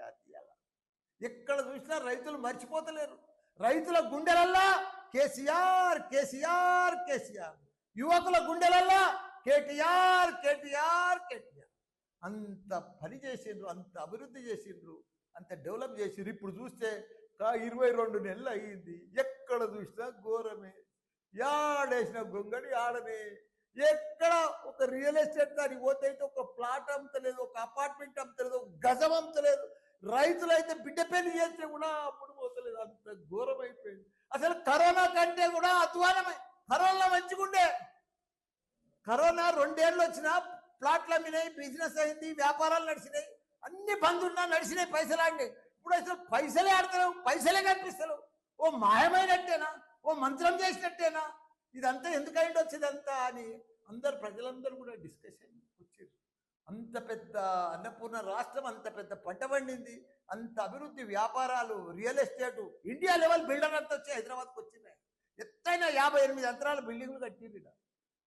కేసీఆర్ ఇవాళ ఎక్కడ చూసినా రైతులు మర్చిపోతలేరు. రైతుల గుండెలల్లా కేసీఆర్ కేసీఆర్ కేసీఆర్, యువకుల గుండెలల్లా కేటీఆర్ కేటీఆర్ కేటీఆర్. అంత పని చేసిండ్రు, అంత అభివృద్ధి చేసిండ్రు, అంత డెవలప్ చేసిండ్రు. ఇప్పుడు చూస్తే 22 నెలలు అయ్యింది, ఎక్కడ చూసినా ఘోరమే. యాడేసిన గొంగడి ఆడనే. ఎక్కడ ఒక రియల్ ఎస్టేట్ దానికి పోతే అయితే ఒక ప్లాట్ అమ్మతలేదు, ఒక అపార్ట్మెంట్ అమ్మతలేదు, ఒక గజం అమ్మతలేదు. రైతులైతే బిడ్డ పెళ్లి చేస్తే కూడా అప్పుడు పోతలేదు. అంత ఘోరం అయిపోయింది. అసలు కరోనా కంటే కూడా అధ్వానమై. కరోనా మంచిగుండే, కరోనా 2 ఏళ్ళు వచ్చినా ప్లాట్లు అమ్మినాయి, బిజినెస్ అయింది, వ్యాపారాలు నడిచినాయి, అన్ని బంద్ ఉన్నా నడిచినాయి, పైసలు ఆడినాయి. ఇప్పుడు అసలు పైసలే ఆడతలేవు, పైసలే కనిపిస్తలేవు. ఓ మాయమైనట్టేనా, ఓ మంత్రం చేసినట్టేనా, ఇదంతా ఎందుకైంది వచ్చిందంతా అని అందరు ప్రజలందరూ కూడా డిస్కషన్ వచ్చారు. అంత పెద్ద అన్నపూర్ణ రాష్ట్రం, అంత పెద్ద పంట పండింది, అంత అభివృద్ధి, వ్యాపారాలు, real estate, India level builder అంతా వచ్చి హైదరాబాద్కి వచ్చినాయి. ఎత్తైన 58 అంతరాల బిల్డింగ్లు కట్టిరు.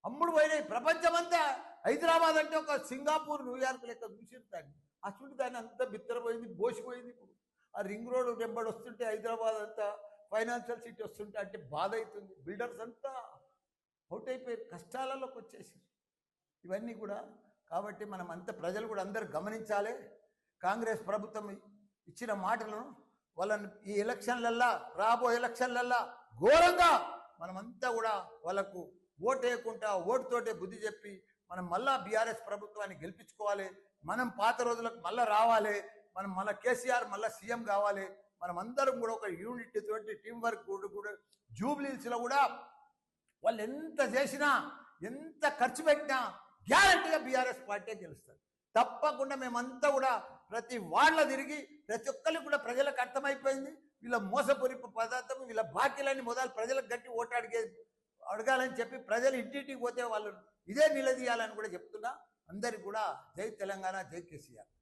అమ్ముడు పోయినాయి. ప్రపంచమంతా హైదరాబాద్ అంటే ఒక సింగపూర్, న్యూయార్క్ లెక్క చూసిరు దాన్ని. అసలు దాన్ని అంతా బిత్తరపోయింది, బోసిపోయింది. ఇప్పుడు ఆ రింగ్ రోడ్ వెంబడి వస్తుంటే హైదరాబాద్ అంతా ఫైనాన్షియల్ సిటీ వస్తుంటే అంటే బాధ అవుతుంది. బిల్డర్స్ అంతా అవుట్ అయిపోయారు, కష్టాలలోకి వచ్చేసారు. ఇవన్నీ కూడా కాబట్టి మనం అంత ప్రజలు కూడా అందరూ గమనించాలి. కాంగ్రెస్ ప్రభుత్వం ఇచ్చిన మాటలను వాళ్ళని ఈ ఎలక్షన్లల్లా, రాబోయే ఎలక్షన్లల్లా ఘోరంగా మనమంతా కూడా వాళ్ళకు ఓటు వేయకుండా ఓటుతోటే బుద్ధి చెప్పి మనం మళ్ళా బీఆర్ఎస్ ప్రభుత్వాన్ని గెలిపించుకోవాలి. మనం పాత రోజులకు మళ్ళీ రావాలి. మనం మళ్ళీ కేసీఆర్ మళ్ళీ సీఎం కావాలి. మనం అందరం కూడా ఒక యూనిట్ తోటి టీం వర్క్ కూడా జూబ్లీహిల్స్లో కూడా వాళ్ళు ఎంత చేసినా, ఎంత ఖర్చు పెట్టినా గ్యారంటీగా బీఆర్ఎస్ పార్టీ గెలుస్తుంది. తప్పకుండా మేమంతా కూడా ప్రతి వాళ్ళ తిరిగి ప్రతి ఒక్కరికి కూడా ప్రజలకు అర్థమైపోయింది. వీళ్ళ మోసపూరిత పదార్థం, వీళ్ళ బాకీలన్నీ మొదలు ప్రజలకు గట్టి ఓటు అడగాలని చెప్పి ప్రజలు ఇంటింటికి పోతే వాళ్ళు ఇదే నిలదీయాలని కూడా చెప్తున్నా. అందరికి కూడా జై తెలంగాణ, జై కేసీఆర్.